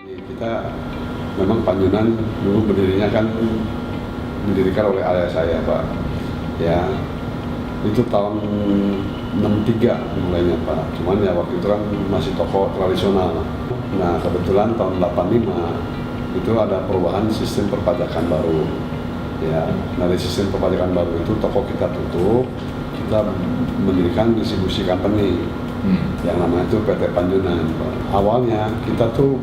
Kita memang Panjunan dulu berdirinya kan didirikan oleh ayah saya, Pak. Ya, itu tahun 63 mulainya, Pak. Cuman ya waktu itu kan masih toko tradisional. Nah, kebetulan tahun 85 itu ada perubahan sistem perpajakan baru. Ya, dari sistem perpajakan baru itu toko kita tutup, kita mendirikan distribusi company. Yang namanya itu PT Panjunan. Awalnya kita tuh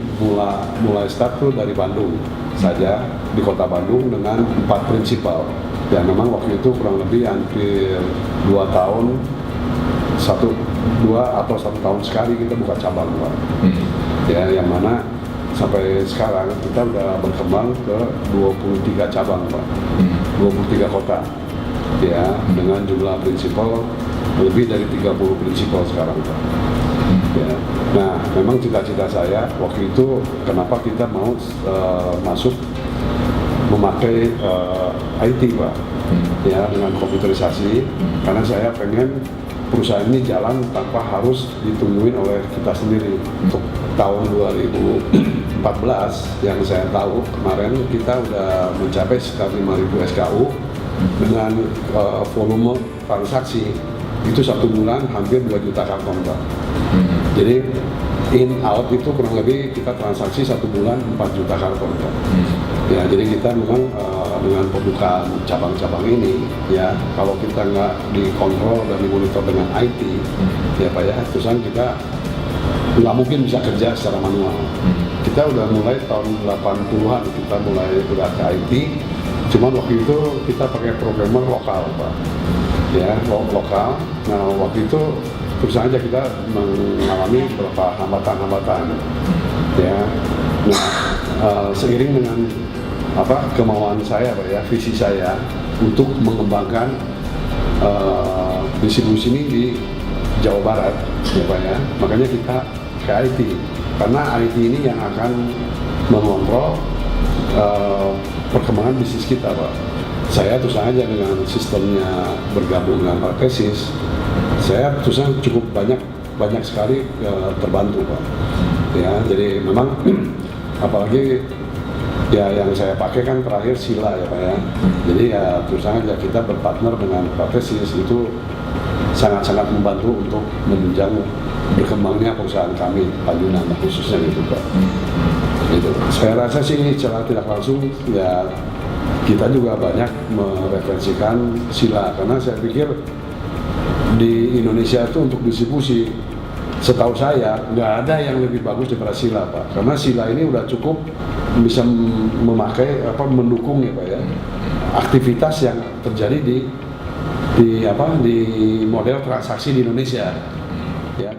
mulai start tuh dari Bandung saja, di kota Bandung dengan 4 prinsipal. Ya memang waktu itu kurang lebih hampir 2 tahun, 1 tahun sekali kita buka cabang, Pak. Ya, yang mana sampai sekarang kita udah berkembang ke 23 cabang, Pak. 23 kota. Ya, dengan jumlah prinsipal lebih dari 30 prinsipal sekarang, Pak. Ya. Nah, memang cita-cita saya waktu itu kenapa kita mau masuk memakai IT, Pak. Ya, dengan komputerisasi, karena saya pengen perusahaan ini jalan tanpa harus ditungguin oleh kita sendiri. Untuk tahun 2014 yang saya tahu kemarin kita udah mencapai sekitar 5.000 SKU dengan volume transaksi itu 1 bulan hampir 2 juta karton, Pak. Jadi in out itu kurang lebih kita transaksi 1 bulan 4 juta karton, Pak. Ya, jadi kita memang dengan pembukaan cabang-cabang ini, ya kalau kita nggak dikontrol dan dimonitor dengan IT, ya Pak ya, terusan kita nggak mungkin bisa kerja secara manual. Kita udah mulai tahun 80-an kita mulai udah ke IT, cuman waktu itu kita pakai programmer lokal, Pak. Ya, lokal. Nah, waktu itu terus aja kita mengalami beberapa hambatan-hambatan. Ya, nah seiring dengan kemauan saya, Pak ya, visi saya untuk mengembangkan distribusi ini di Jawa Barat, ya Pak ya. Makanya kita ke IT, karena IT ini yang akan mengontrol perkembangan bisnis kita, Pak. Saya terus aja dengan sistemnya bergabung dengan Parkesis, saya terus cukup banyak sekali terbantu, Pak. Ya, jadi memang apalagi ya yang saya pakai kan terakhir Sila, ya Pak ya. Jadi ya terus aja kita berpartner dengan Parkesis itu sangat-sangat membantu untuk menunjang berkembangnya perusahaan kami Panjunan khususnya itu, Pak. Gitu. Saya rasa sih secara tidak langsung ya kita juga banyak mereferensikan Sila, karena saya pikir di Indonesia itu untuk distribusi setahu saya nggak ada yang lebih bagus daripada Sila, Pak. Karena Sila ini udah cukup bisa mendukung, ya Pak ya, aktivitas yang terjadi di model transaksi di Indonesia. Ya.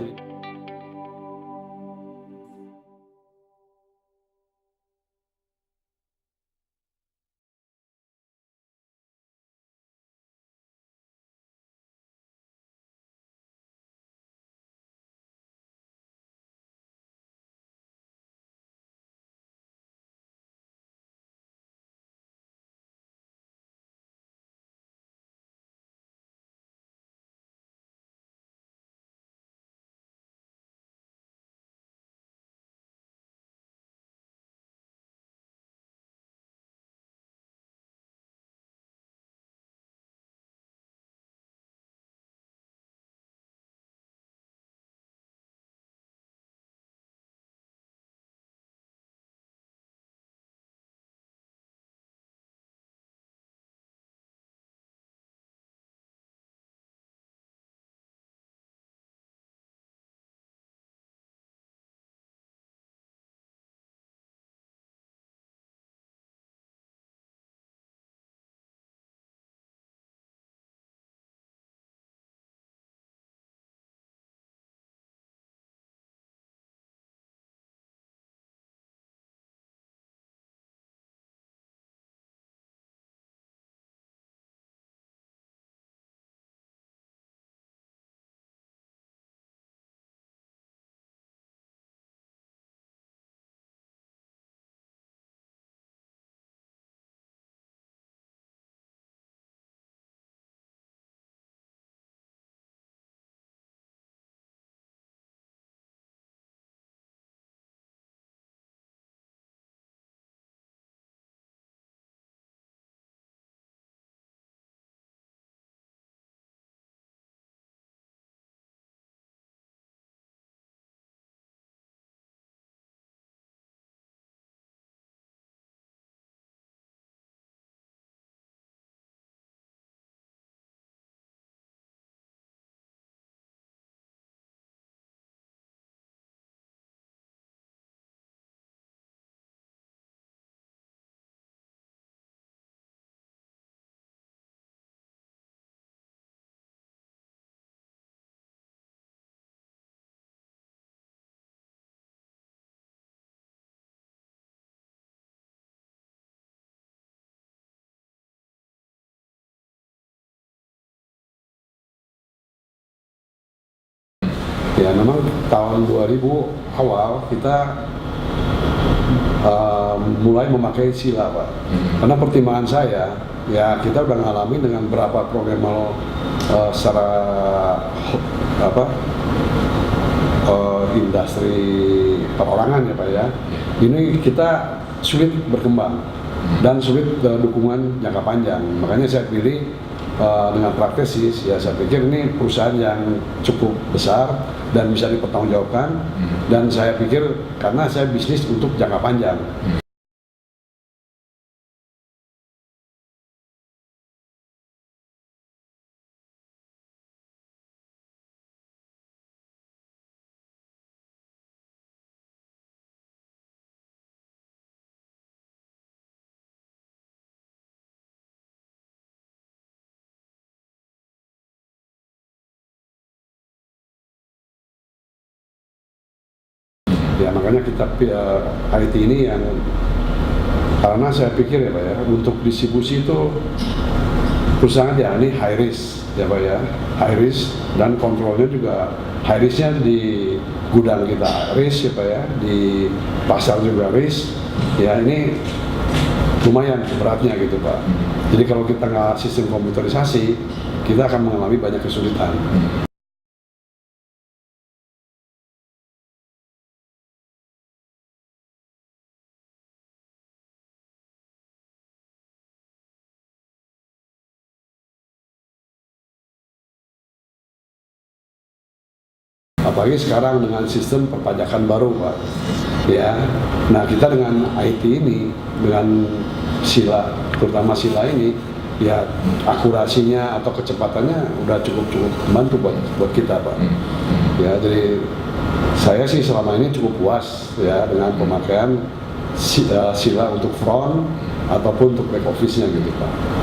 Ya memang tahun 2000 awal kita mulai memakai sila, Pak. Karena pertimbangan saya, ya kita udah ngalamin dengan berapa program secara industri perorangan ya Pak ya. Ini kita sulit berkembang dan sulit dukungan jangka panjang. Makanya saya pilih dengan Praktesis, ya saya pikir ini perusahaan yang cukup besar dan bisa dipertanggungjawabkan, dan saya pikir karena saya bisnis untuk jangka panjang. Ya makanya kita IT ini yang, karena saya pikir ya Pak ya, untuk distribusi itu perusahaan ya ini high risk ya Pak ya, high risk, dan kontrolnya juga high risknya di gudang kita risk ya Pak ya, di pasar juga risk ya, ini lumayan beratnya gitu Pak. Jadi kalau kita nggak sistem komputerisasi, kita akan mengalami banyak kesulitan. Apalagi sekarang dengan sistem perpajakan baru Pak ya. Nah kita dengan IT ini, dengan sila, terutama sila ini ya, akurasinya atau kecepatannya udah cukup membantu buat kita Pak ya. Jadi saya sih selama ini cukup puas ya dengan pemakaian sila untuk front ataupun untuk back office-nya gitu Pak.